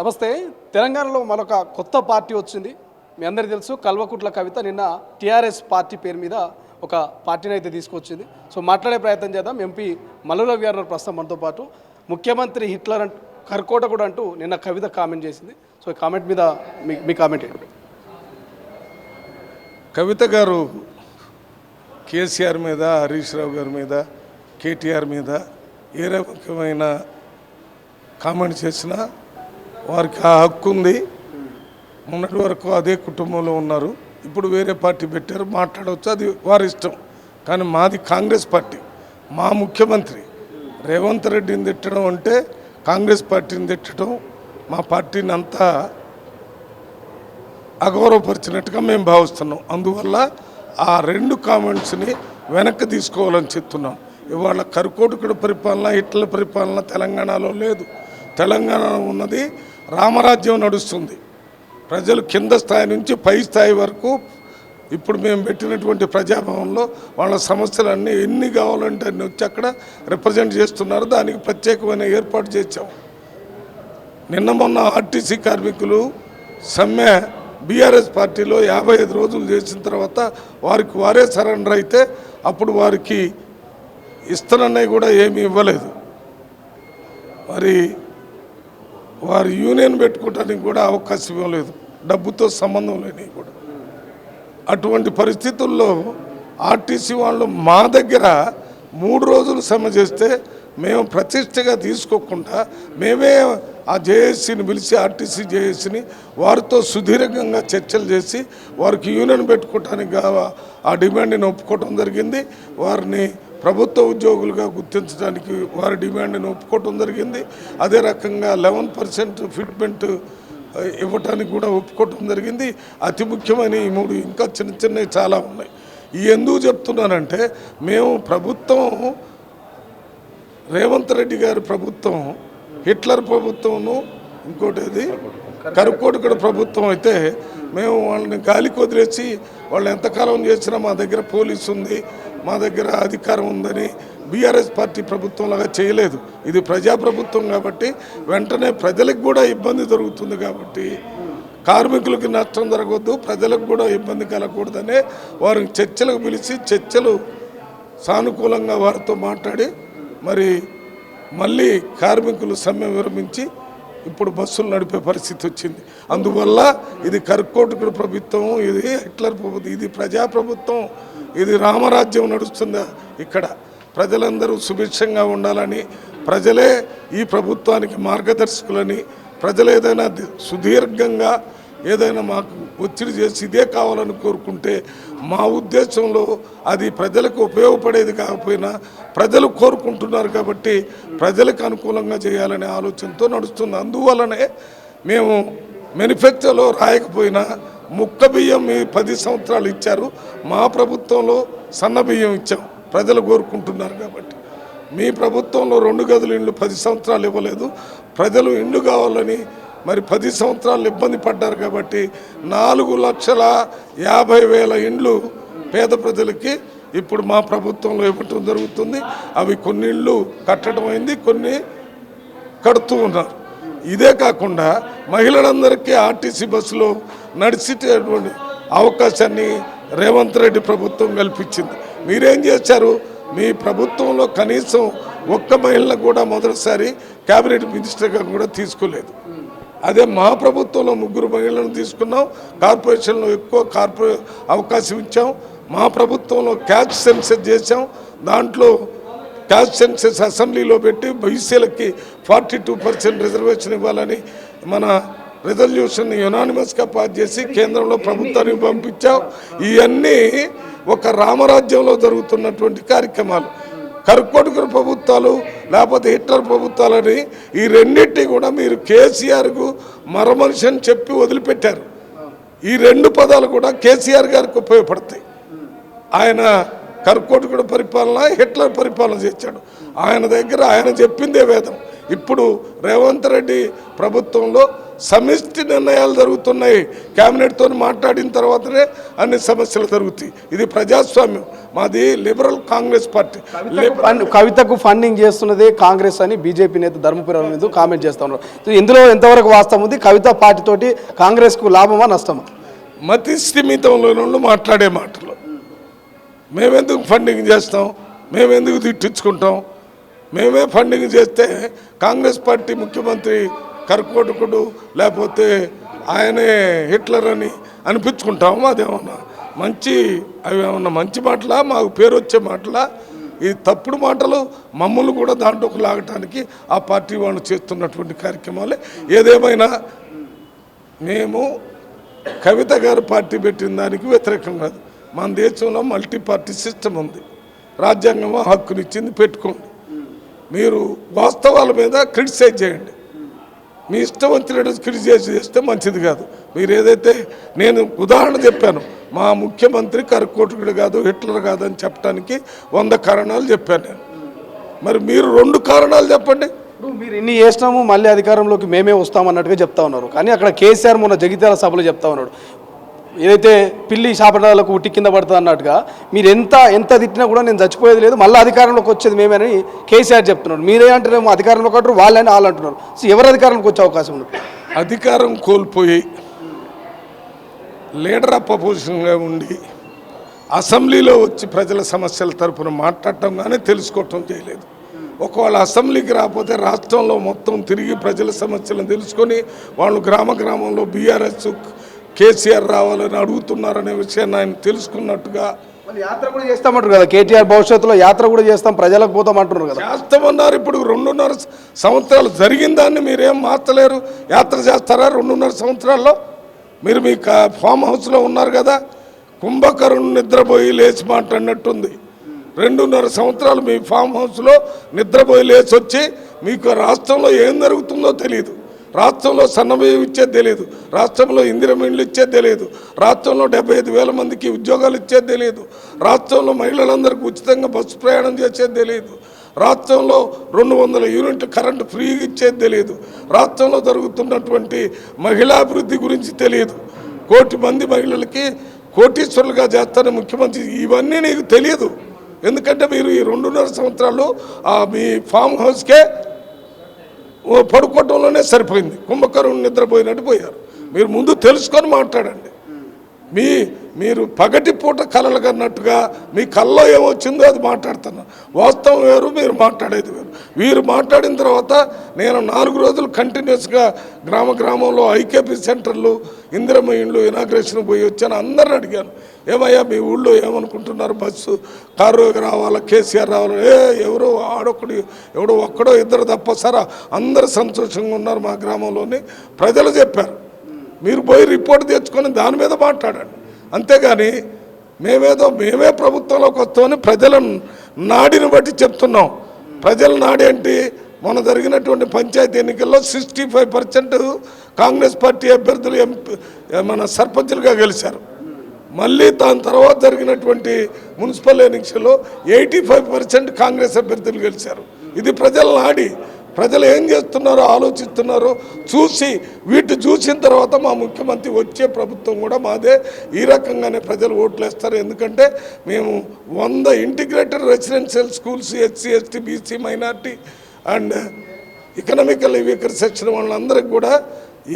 నమస్తే. తెలంగాణలో మరొక కొత్త పార్టీ వచ్చింది. మీ అందరికీ తెలుసు, కల్వకుట్ల కవిత నిన్న టీఆర్ఎస్ పార్టీ పేరు మీద ఒక పార్టీని అయితే తీసుకొచ్చింది. సో మాట్లాడే ప్రయత్నం చేద్దాం. ఎంపీ మల్లు రవి గారు ప్రస్తుతం మనతో పాటు. ముఖ్యమంత్రి హిట్లర్ అంటూ కర్కోట కూడా అంటూ నిన్న కవిత కామెంట్ చేసింది. సో ఈ కామెంట్ మీద మీ కామెంట్ ఏంటి? కవిత గారు కేసీఆర్ మీద, హరీష్ రావు గారి మీద, కేటీఆర్ మీద ఏ రకమైన కామెంట్ చేసినా వారికి ఆ హక్కు ఉంది. మొన్నటి వరకు అదే కుటుంబంలో ఉన్నారు, ఇప్పుడు వేరే పార్టీ పెట్టారు, మాట్లాడవచ్చు, అది వారి ఇష్టం. కానీ మాది కాంగ్రెస్ పార్టీ. మా ముఖ్యమంత్రి రేవంత్ రెడ్డిని తిట్టడం అంటే కాంగ్రెస్ పార్టీని తిట్టడం, మా పార్టీని అంతా అగౌరవపరిచినట్టుగా మేము భావిస్తున్నాం. అందువల్ల ఆ రెండు కామెంట్స్ని వెనక్కి తీసుకోవాలని చెప్తున్నాం. ఇవాళ కర్కోటకుడి పరిపాలన, హిట్లర్ పరిపాలన తెలంగాణలో లేదు. తెలంగాణలో ఉన్నది రామరాజ్యం నడుస్తుంది. ప్రజలు కింద స్థాయి నుంచి పై స్థాయి వరకు ఇప్పుడు మేము పెట్టినటువంటి ప్రజాభవన్లో వాళ్ళ సమస్యలన్నీ ఎన్ని కావాలంటే అన్ని వచ్చి అక్కడ రిప్రజెంట్ చేస్తున్నారు. దానికి ప్రత్యేకమైన ఏర్పాటు చేశాం. నిన్న మొన్న ఆర్టీసీ కార్మికులు సమ్మె బీఆర్ఎస్ పార్టీలో 55 రోజులు చేసిన తర్వాత వారికి వారే సరెండర్ అయితే అప్పుడు వారికి ఇస్తానన్నవి కూడా ఏమీ ఇవ్వలేదు. మరి వారి యూనియన్ పెట్టుకోవడానికి కూడా అవకాశం ఇవ్వలేదు, డబ్బుతో సంబంధం లేని కూడా. అటువంటి పరిస్థితుల్లో ఆర్టీసీ వాళ్ళు మా దగ్గర 3 రోజులు సమ్మె చేస్తే మేము ప్రతిష్టగా తీసుకోకుండా మేమే ఆ జేఏసీని పిలిచి, ఆర్టీసీ జేఏసీని వారితో సుదీర్ఘంగా చర్చలు చేసి వారికి యూనియన్ పెట్టుకోవటానికి ఆ డిమాండ్ని ఒప్పుకోవటం జరిగింది. వారిని ప్రభుత్వ ఉద్యోగులుగా గుర్తించడానికి వారి డిమాండ్ని ఒప్పుకోవటం జరిగింది. అదే రకంగా 11% ఫిట్మెంట్ ఇవ్వటానికి కూడా ఒప్పుకోవటం జరిగింది. అతి ముఖ్యమైన ఈ 3 ఇంకా చిన్న చిన్నవి చాలా ఉన్నాయి. ఈ ఎందుకు చెప్తున్నానంటే మేము ప్రభుత్వం, రేవంత్ రెడ్డి గారి ప్రభుత్వం హిట్లర్ ప్రభుత్వంను, ఇంకోటి అది కర్కోటకుడి ప్రభుత్వం అయితే మేము వాళ్ళని గాలికి వదిలేసి వాళ్ళు ఎంతకాలం చేసినా మా దగ్గర పోలీసు ఉంది, మా దగ్గర అధికారం ఉందని బీఆర్ఎస్ పార్టీ ప్రభుత్వంలాగా చేయలేదు. ఇది ప్రజాప్రభుత్వం కాబట్టి వెంటనే ప్రజలకు కూడా ఇబ్బంది జరుగుతుంది కాబట్టి కార్మికులకి నష్టం జరగవద్దు, ప్రజలకు కూడా ఇబ్బంది కలగకూడదనే వారిని చర్చలకు పిలిచి చర్చలు సానుకూలంగా వారితో మాట్లాడి మరి మళ్ళీ కార్మికులు సమ్మె విరమించి ఇప్పుడు బస్సులు నడిపే పరిస్థితి వచ్చింది. అందువల్ల ఇది కర్కోటకుడి ప్రభుత్వం, ఇది హిట్లర్ ప్రభుత్వం, ఇది ప్రజాప్రభుత్వం, ఇది రామరాజ్యం నడుస్తుందా. ఇక్కడ ప్రజలందరూ సుభిక్షంగా ఉండాలని, ప్రజలే ఈ ప్రభుత్వానికి మార్గదర్శకులని, ప్రజలు ఏదైనా సుదీర్ఘంగా ఏదైనా మాకు ఒత్తిడి చేసి ఇదే కావాలని కోరుకుంటే మా ఉద్దేశంలో అది ప్రజలకు ఉపయోగపడేది కాకపోయినా ప్రజలు కోరుకుంటున్నారు కాబట్టి ప్రజలకు అనుకూలంగా చేయాలనే ఆలోచనతో నడుస్తుంది. అందువల్లనే మేము మేనిఫెస్టోలో రాయకపోయినా ముక్క బియ్యం మీ 10 సంవత్సరాలు ఇచ్చారు, మా ప్రభుత్వంలో సన్న బియ్యం ఇచ్చాం, ప్రజలు కోరుకుంటున్నారు కాబట్టి. మీ ప్రభుత్వంలో 2 గదులు ఇండ్లు 10 సంవత్సరాలు ఇవ్వలేదు, ప్రజలు ఇండ్లు కావాలని మరి 10 సంవత్సరాలు ఇబ్బంది పడ్డారు కాబట్టి 4,50,000 ఇండ్లు పేద ప్రజలకి ఇప్పుడు మా ప్రభుత్వంలో ఇవ్వటం జరుగుతుంది. అవి కొన్ని ఇళ్ళు కట్టడం అయింది, కొన్ని కడుతూ ఉన్నారు. ఇదే కాకుండా మహిళలందరికీ ఆర్టీసీ బస్సులో నడిచేటటువంటి అవకాశాన్ని రేవంత్ రెడ్డి ప్రభుత్వం కల్పించింది. మీరేం చేశారు? మీ ప్రభుత్వంలో కనీసం ఒక్క మహిళను కూడా మొదటిసారి క్యాబినెట్ మినిస్టర్గా కూడా తీసుకోలేదు. అదే మా ప్రభుత్వంలో 3 మహిళలను తీసుకున్నాం, కార్పొరేషన్లో ఎక్కువ అవకాశం ఇచ్చాం. మా ప్రభుత్వంలో క్యాస్ట్ సెన్సెస్ చేసాం, దాంట్లో క్యాస్ట్ సెన్సెస్ అసెంబ్లీలో పెట్టి బీసీలకి 42% రిజర్వేషన్ ఇవ్వాలని మన రిజల్యూషన్ యునానిమస్గా పాస్ చేసి కేంద్రంలో ప్రభుత్వానికి పంపించాం. ఇవన్నీ ఒక రామరాజ్యంలో జరుగుతున్నటువంటి కార్యక్రమాలు. కర్కోటకుడి ప్రభుత్వాలు లేకపోతే హిట్లర్ ప్రభుత్వాలని ఈ రెండింటినీ కూడా మీరు కేసీఆర్కు మరమనిషి అని చెప్పి వదిలిపెట్టారు. ఈ 2 పదాలు కూడా కేసీఆర్ గారికి ఉపయోగపడతాయి. ఆయన కర్కోటకుడి పరిపాలన, హిట్లర్ పరిపాలన చేశాడు. ఆయన దగ్గర ఆయన చెప్పిందే వేదం. ఇప్పుడు రేవంత్ రెడ్డి ప్రభుత్వంలో సమిష్టి నిర్ణయాలు జరుగుతున్నాయి. కేబినెట్తో మాట్లాడిన తర్వాతనే అన్ని సమస్యలు జరుగుతాయి. ఇది ప్రజాస్వామ్యం. మాది లిబరల్ కాంగ్రెస్ పార్టీ. కవితకు ఫండింగ్ చేస్తున్నదే కాంగ్రెస్ అని బీజేపీ నేత ధర్మపురం మీద కామెంట్ చేస్తా ఉన్నారు. సో ఇందులో ఎంతవరకు వాస్తవం ఉంది? కవిత పార్టీతోటి కాంగ్రెస్కు లాభమా నష్టమా? మతి స్థిమితంలో నుండి మాట్లాడే మాటలు. మేమెందుకు ఫండింగ్ చేస్తాం, మేమెందుకు తిట్టించుకుంటాం? మేమే ఫండింగ్ చేస్తే కాంగ్రెస్ పార్టీ ముఖ్యమంత్రి కర్కోటకుడు లేకపోతే ఆయనే హిట్లర్ అని అనిపించుకుంటాము. అదేమన్నా అవి ఏమన్నా మంచి మాటలా, మాకు పేరు వచ్చే మాటలా? ఈ తప్పుడు మాటలు మమ్మల్ని కూడా దాంట్లోకి లాగటానికి ఆ పార్టీ వాళ్ళు చేస్తున్నటువంటి కార్యక్రమాలే. ఏదేమైనా మేము కవిత గారు పార్టీ పెట్టిన దానికి వ్యతిరేకం కాదు. మన దేశంలో మల్టీ పార్టీ సిస్టమ్ ఉంది. రాజ్యాంగం హక్కునిచ్చింది, పెట్టుకోండి. మీరు వాస్తవాల మీద క్రిటిసైజ్ చేయండి. మీ ఇష్టం వచ్చినట్టు క్రిటిసైజ్ చేస్తే మంచిది కాదు. మీరు ఏదైతే నేను ఉదాహరణ చెప్పాను, మా ముఖ్యమంత్రి కర్కోటకుడు కాదు, హిట్లర్ కాదు అని చెప్పడానికి 100 కారణాలు చెప్పాను నేను. మరి మీరు 2 కారణాలు చెప్పండి. ఇప్పుడు మీరు ఇన్ని చేసినాము మళ్ళీ అధికారంలోకి మేమే వస్తామన్నట్టుగా చెప్తా ఉన్నారు. కానీ అక్కడ కేసీఆర్ మొన్న జగిత్యాల సభలో చెప్తా ఉన్నాడు, ఏదైతే పిల్లి శాపడాలకు ఉట్టి కింద పడుతుంది అన్నట్టుగా మీరు ఎంత తిట్టినా కూడా నేను చచ్చిపోయేది లేదు, మళ్ళీ అధికారంలోకి వచ్చేది మేమని కేసీఆర్ చెప్తున్నాడు. మీరే అంటారేమో అధికారంలోకి అంటారు, వాళ్ళని వాళ్ళు అంటున్నారు. సో ఎవరు అధికారంలోకి వచ్చే అవకాశం ఉంది? అధికారం కోల్పోయి లీడర్ ఆఫ్ అపోజిషన్గా ఉండి అసెంబ్లీలో వచ్చి ప్రజల సమస్యల తరపున మాట్లాడటం కానీ తెలుసుకోవటం చేయలేదు. ఒకవేళ అసెంబ్లీకి రాకపోతే రాష్ట్రంలో మొత్తం తిరిగి ప్రజల సమస్యలను తెలుసుకొని వాళ్ళు గ్రామంలో బీఆర్ఎస్ కేసీఆర్ రావాలని అడుగుతున్నారనే విషయాన్ని ఆయన తెలుసుకున్నట్టుగా యాత్ర కూడా చేస్తామంటారు కదా. కేటీఆర్ భవిష్యత్తులో యాత్ర కూడా చేస్తాం, ప్రజలకు పోతాం అంటున్నారు కదా. చేస్తామన్నారు. ఇప్పుడు 2.5 సంవత్సరాలు జరిగిన దాన్ని మీరేం మార్చలేరు. యాత్ర చేస్తారా 2.5 సంవత్సరాల్లో? మీరు మీ ఫామ్ హౌస్లో ఉన్నారు కదా. కుంభకరుణ్ నిద్రపోయి లేచి మాట్లాడినట్టుంది. 2.5 సంవత్సరాలు మీ ఫామ్ హౌస్లో నిద్రపోయి లేచి వచ్చి మీకు రాష్ట్రంలో ఏం జరుగుతుందో తెలియదు. రాష్ట్రంలో సన్నబియ్యం ఇచ్చేది తెలియదు, రాష్ట్రంలో ఇందిరమ్మ ఇండ్లు ఇచ్చేది తెలియదు, రాష్ట్రంలో 75,000 మందికి ఉద్యోగాలు ఇచ్చేది తెలియదు, రాష్ట్రంలో మహిళలందరికీ ఉచితంగా బస్సు ప్రయాణం చేసేది తెలియదు, రాష్ట్రంలో 200 యూనిట్లు కరెంటు ఫ్రీగా ఇచ్చేది తెలియదు, రాష్ట్రంలో జరుగుతున్నటువంటి మహిళాభివృద్ధి గురించి తెలియదు, 1 కోటి మంది మహిళలకి కోటీశ్వరులుగా చేస్తారని ముఖ్యమంత్రి. ఇవన్నీ నీకు తెలియదు. ఎందుకంటే మీరు ఈ 2.5 సంవత్సరాలు మీ ఫామ్ హౌస్కే పడుకోవటంలోనే సరిపోయింది. కుంభకరుణ్ నిద్రపోయినట్టు పోయారు. మీరు ముందు తెలుసుకొని మాట్లాడండి. మీరు పగటి పూట కలలు కన్నట్టుగా మీ కల్లో ఏమొచ్చిందో అది మాట్లాడుతున్నారు. వాస్తవం వేరు, మీరు మాట్లాడేది వేరు. వీరు మాట్లాడిన తర్వాత నేను 4 రోజులు కంటిన్యూస్గా గ్రామంలో ఐకేపీ సెంటర్లు, ఇందిరమ్మ ఇండ్లు ఇనాగ్రేషన్ పోయి వచ్చాను. అందరిని అడిగాను, ఏమయ్యా మీ ఊళ్ళో ఏమనుకుంటున్నారు? బస్సు కారు రావాలా, కేసీఆర్ రావాలా? ఎవరో ఎవడో ఒక్కడో 2 తప్ప సారా అందరూ సంతోషంగా ఉన్నారు మా గ్రామంలోని ప్రజలు చెప్పారు. మీరు పోయి రిపోర్ట్ తెచ్చుకొని దాని మీద మాట్లాడండి. అంతేగాని మేమే ప్రభుత్వంలోకి వస్తామని ప్రజల నాడిని బట్టి చెప్తున్నాం. ప్రజల నాడి ఏంటి? మొన్న జరిగినటువంటి పంచాయతీ ఎన్నికల్లో 65% కాంగ్రెస్ పార్టీ అభ్యర్థులు మన సర్పంచులుగా గెలిచారు. మళ్ళీ దాని తర్వాత జరిగినటువంటి మున్సిపల్ ఎన్నికల్లో 85% కాంగ్రెస్ అభ్యర్థులు గెలిచారు. ఇది ప్రజల నాడి. ప్రజలు ఏం చేస్తున్నారో ఆలోచిస్తున్నారో వీటి చూసిన తర్వాత మా ముఖ్యమంత్రి వచ్చే ప్రభుత్వం కూడా మాదే, ఈ రకంగానే ప్రజలు ఓట్లు వేస్తారు. ఎందుకంటే మేము 100 integrated residential schools SC ST BC minority and economical weaker section వాళ్ళందరికీ కూడా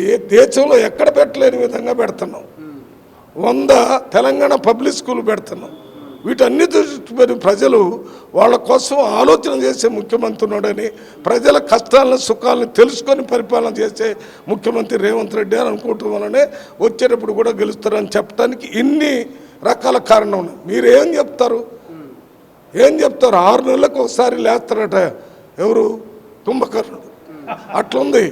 ఏ దేశంలో ఎక్కడ పెట్టలేని విధంగా పెడుతున్నాం. 100 తెలంగాణ పబ్లిక్ స్కూల్ పెడుతున్నాం. వీటన్నిటి ప్రజలు వాళ్ళ కోసం ఆలోచన చేసే ముఖ్యమంత్రి ఉన్నాడని, ప్రజల కష్టాలను సుఖాలను తెలుసుకొని పరిపాలన చేసే ముఖ్యమంత్రి రేవంత్ రెడ్డి అని అనుకోవటం వల్లనే వచ్చేటప్పుడు కూడా గెలుస్తారని చెప్పడానికి ఇన్ని రకాల కారణం ఉన్నాయి. మీరు ఏం చెప్తారు? 6 నెలలకు ఒకసారి లేస్తారట ఎవరు? కుంభకర్ణుడు. అట్లుంది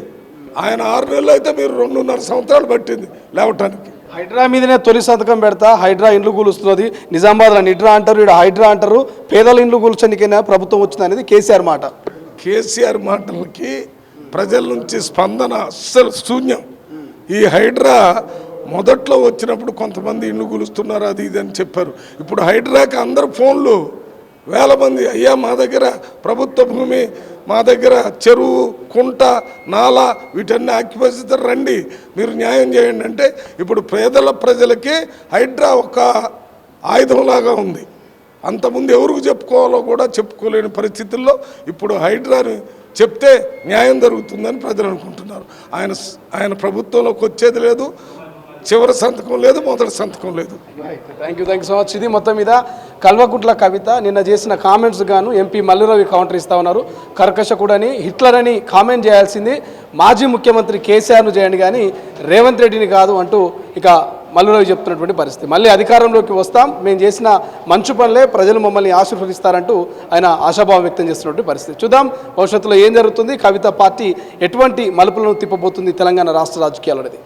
ఆయన. 6 నెలలు అయితే మీరు 2.5 సంవత్సరాలు పట్టింది లేవటానికి. హైడ్రా మీదనే తొలి సంతకం పెడతా, హైడ్రా ఇండ్లు కూలుస్తున్నది, నిజామాబాద్లో నిడ్రా అంటారు, ఇక్కడ హైడ్రా అంటారు, పేదల ఇండ్లు కూల్చడానికైనా ప్రభుత్వం వచ్చింది అనేది కేసీఆర్ మాట. కేసీఆర్ మాటలకి ప్రజల నుంచి స్పందన అస్సలు శూన్యం. ఈ హైడ్రా మొదట్లో వచ్చినప్పుడు కొంతమంది ఇండ్లు కూలుస్తున్నారు అది ఇది అని చెప్పారు. ఇప్పుడు హైడ్రాకి అందరు ఫోన్లు 1000 మంది, అయ్యా మా దగ్గర ప్రభుత్వ భూమి మా దగ్గర చెరువు కుంట నాలా వీటన్ని ఆక్యుపైస్ రండి మీరు న్యాయం చేయండి అంటే ఇప్పుడు పేదల ప్రజలకి హైడ్రా ఒక ఆయుధంలాగా ఉంది. అంతకుముందు ఎవరికి చెప్పుకోవాలో కూడా చెప్పుకోలేని పరిస్థితుల్లో ఇప్పుడు హైడ్రాని చెప్తే న్యాయం జరుగుతుందని ప్రజలు అనుకుంటున్నారు. ఆయన ప్రభుత్వంలోకి వచ్చేది లేదు, చివరి సంతకం లేదు, మొదటి సంతకం లేదు. Thank you so much. ఇది మొత్తం మీద కల్వకుట్ల కవిత నిన్న చేసిన కామెంట్స్ గాను ఎంపీ మల్లురవి కౌంటర్ ఇస్తా ఉన్నారు. కర్కశకుడని హిట్లర్ అని కామెంట్ చేయాల్సింది మాజీ ముఖ్యమంత్రి కేసీఆర్ను చేయండి కానీ రేవంత్ రెడ్డిని కాదు అంటూ ఇక మల్లురవి చెప్తున్నటువంటి పరిస్థితి. మళ్ళీ అధికారంలోకి వస్తాం, మేము చేసిన మంచు పనులే ప్రజలు మమ్మల్ని ఆశీర్వదిస్తారంటూ ఆయన ఆశాభావం వ్యక్తం చేస్తున్నటువంటి పరిస్థితి. చూద్దాం భవిష్యత్తులో ఏం జరుగుతుంది, కవిత పార్టీ ఎటువంటి మలుపులను తిప్పబోతుంది తెలంగాణ రాష్ట్ర రాజకీయాలు అనేది.